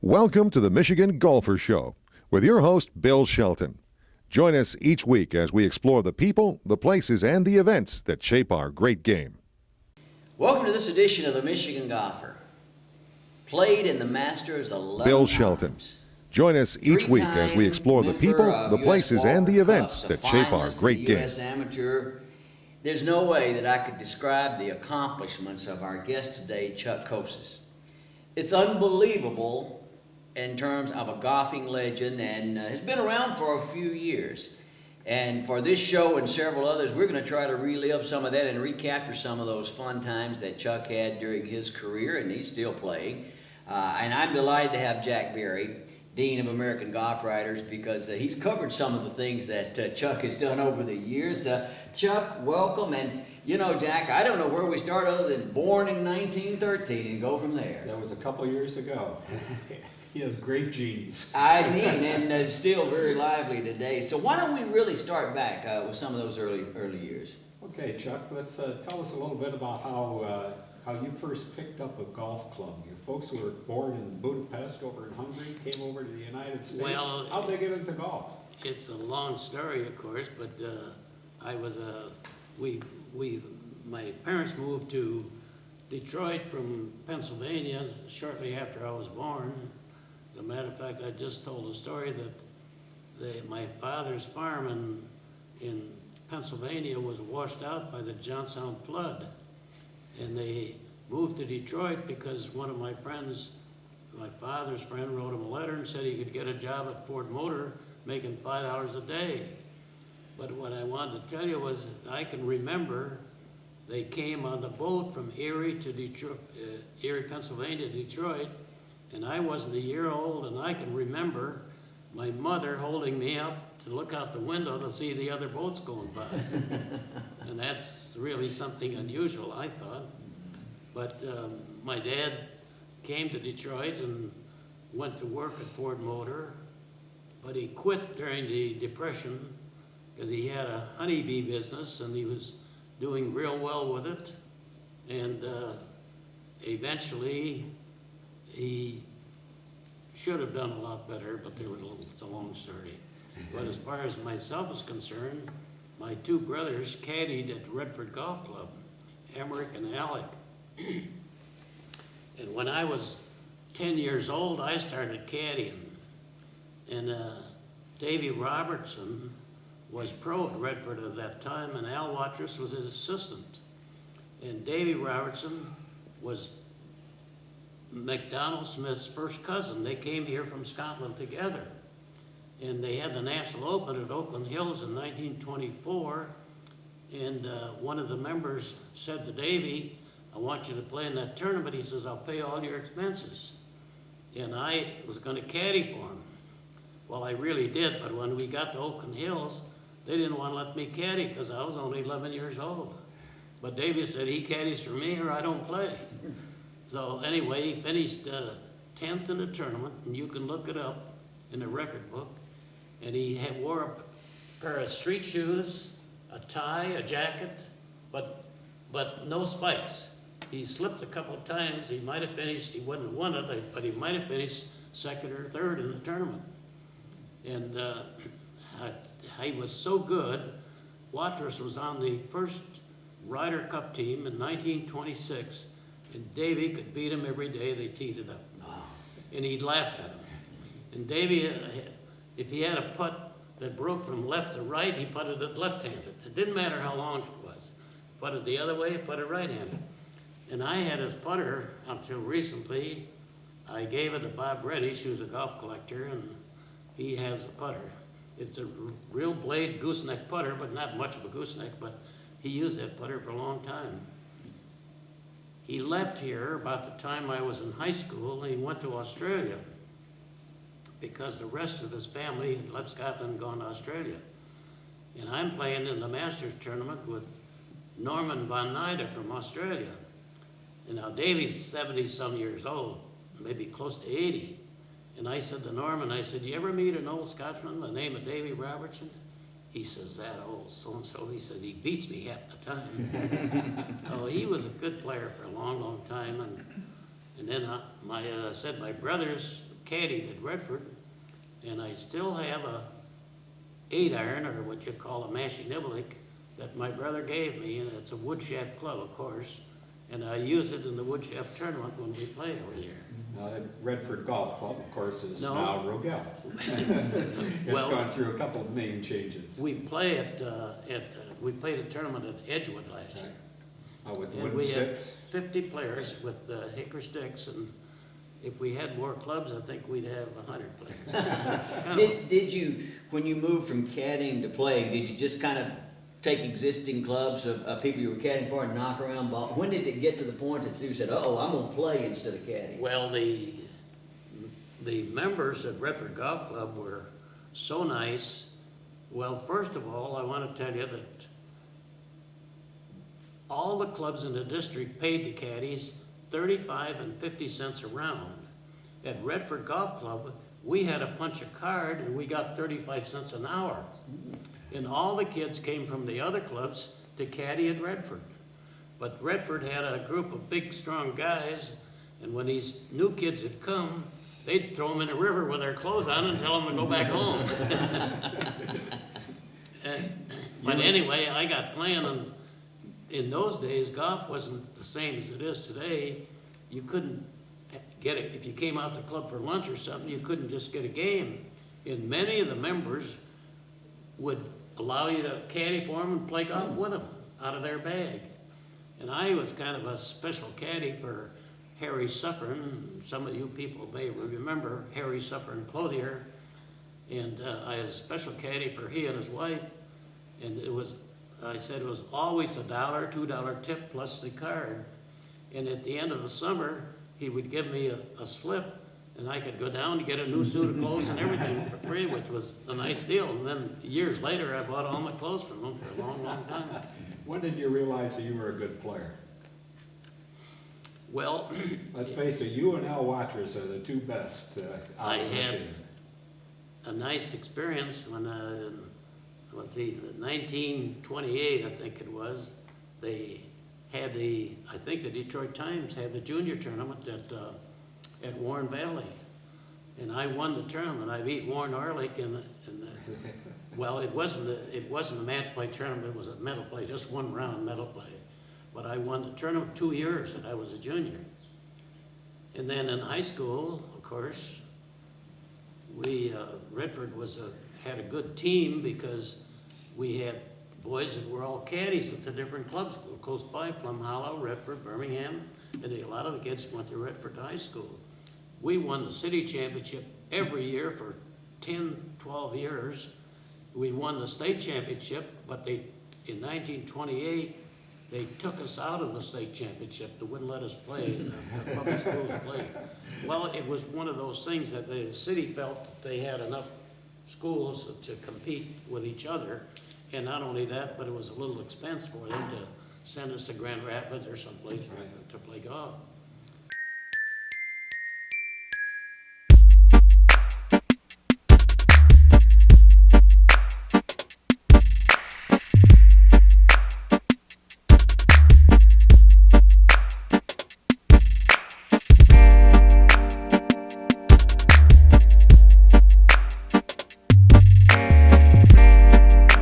Welcome to the Michigan Golfer Show with your host, Bill Shelton. Join us each week as we explore the people, the places, and the events that shape our great game. Welcome to this edition of the Michigan Golfer. Played in the Masters 11 Bill Shelton. times. Join us each week as we explore the people, the places, and the events that shape our great game. US Amateur. There's no way that I could describe the accomplishments of our guest today, Chuck Kocsis. It's unbelievable in terms of a golfing legend, and has been around for a few years. And for this show and several others, we're going to try to relive some of that and recapture some of those fun times that Chuck had during his career, and he's still playing. And I'm delighted to have Jack Berry, Dean of American Golf Writers, because he's covered some of the things that Chuck has done over the years. Chuck, welcome. And you know, Jack, I don't know where we start other than born in 1913 and go from there. That was a couple years ago. He has great genes. I mean, and still very lively today. So why don't we really start back with some of those early years? Okay, Chuck, let's tell us a little bit about how you first picked up a golf club. Your folks were born in Budapest over in Hungary, came over to the United States. Well, how'd they get into golf? It's a long story, of course, but I was my parents moved to Detroit from Pennsylvania shortly after I was born. As a matter of fact, I just told a story that my father's farm in Pennsylvania was washed out by the Johnstown flood. And they moved to Detroit because one of my friends, my father's friend, wrote him a letter and said he could get a job at Ford Motor making $5 a day. But what I wanted to tell you was I can remember they came on the boat from Erie to Detroit, Erie, Pennsylvania, to Detroit, and I wasn't a year old, and I can remember my mother holding me up to look out the window to see the other boats going by. And that's really something unusual, I thought. But my dad came to Detroit and went to work at Ford Motor, but he quit during the Depression because he had a honeybee business and he was doing real well with it. And eventually, he should have done a lot better, but it's a long story. But as far as myself is concerned, my two brothers caddied at the Redford Golf Club, Emmerich and Alec. And when I was 10 years old, I started caddying. And Davy Robertson was pro at Redford at that time, and Al Watrous was his assistant. And Davy Robertson was McDonald Smith's first cousin. They came here from Scotland together. And they had the National Open at Oakland Hills in 1924. And one of the members said to Davy, I want you to play in that tournament. He says, I'll pay all your expenses. And I was going to caddy for him. Well, I really did, but when we got to Oakland Hills, they didn't want to let me caddy because I was only 11 years old. But Davy said, he caddies for me or I don't play. So anyway, he finished 10th in the tournament, and you can look it up in the record book. And he wore a pair of street shoes, a tie, a jacket, but no spikes. He slipped a couple of times. He might have finished, he wouldn't have won it, but he might have finished second or third in the tournament. And he was so good. Watrous was on the first Ryder Cup team in 1926. And Davy could beat him every day they teed it up. And he'd laugh at him. And Davy, if he had a putt that broke from left to right, he putted it left-handed. It didn't matter how long it was. Putted the other way, he putted right-handed. And I had his putter until recently. I gave it to Bob Reddish, who's a golf collector, and he has the putter. It's a real blade gooseneck putter, but not much of a gooseneck, but he used that putter for a long time. He left here about the time I was in high school, and he went to Australia because the rest of his family had left Scotland and gone to Australia. And I'm playing in the Masters tournament with Norman Van Nida from Australia. And now Davy's 70-some years old, maybe close to 80. And I said to Norman, I said, you ever meet an old Scotsman by the name of Davy Robertson? He says, that old so-and-so. He says, he beats me half the time. So he was a good player for a long, long time. And then my brothers caddied at Redford, and I still have a 8-iron, or what you call a mashie niblick, that my brother gave me, and it's a woodshaft club, of course, and I use it in the woodshaft tournament when we play over here. Redford Golf Club, of course, is No. now Rogel. It's Well, gone through a couple of name changes. We play we played a tournament at Edgewood last year. With And wooden we had sticks. 50 players with hickory sticks, and if we had more clubs, I think we'd have 100 players. Kind of- Did you, when you moved from caddying to playing, did you just kind of take existing clubs of people you were caddying for and knock around ball? When did it get to the point that you said, "Uh-oh, I'm gonna play instead of caddying"? Well, the members at Redford Golf Club were so nice. Well, first of all, I want to tell you that all the clubs in the district paid the caddies 35 and 50 cents a round. At Redford Golf Club, we had to punch a card and we got 35 cents an hour. And all the kids came from the other clubs to caddy at Redford. But Redford had a group of big, strong guys, and when these new kids had come, they'd throw them in the river with their clothes on and tell them to go back home. But anyway, I got playing, and in those days, golf wasn't the same as it is today. You couldn't get it, if you came out to the club for lunch or something, you couldn't just get a game. And many of the members would allow you to caddy for them and play golf with them out of their bag. And I was kind of a special caddy for Harry Suffern. Some of you people may remember Harry Suffern Clothier. And I was a special caddy for he and his wife. And I said it was always $1, $2 tip plus the card. And at the end of the summer, he would give me a slip, and I could go down to get a new suit of clothes and everything for free, which was a nice deal. And then years later, I bought all my clothes from him for a long, long time. When did you realize that you were a good player? Well, Let's face it, you and Al Watrous are the two best out I of the had machine. a nice experience when, let's see, 1928, I think it was, they had I think the Detroit Times had the junior tournament at Warren Valley. And I won the tournament. I beat Warren Arlick well, it wasn't a match play tournament, it was a medal play, just one round medal play. But I won the tournament 2 years that I was a junior. And then in high school, of course, Redford had a good team because we had boys that were all caddies at the different clubs close by, Plum Hollow, Redford, Birmingham, and a lot of the kids went to Redford High School. We won the city championship every year for 10, 12 years. We won the state championship, but in 1928, they took us out of the state championship. They wouldn't let us play, the public schools play. Well, it was one of those things that the city felt that they had enough schools to compete with each other. And not only that, but it was a little expense for them to send us to Grand Rapids or someplace to play golf.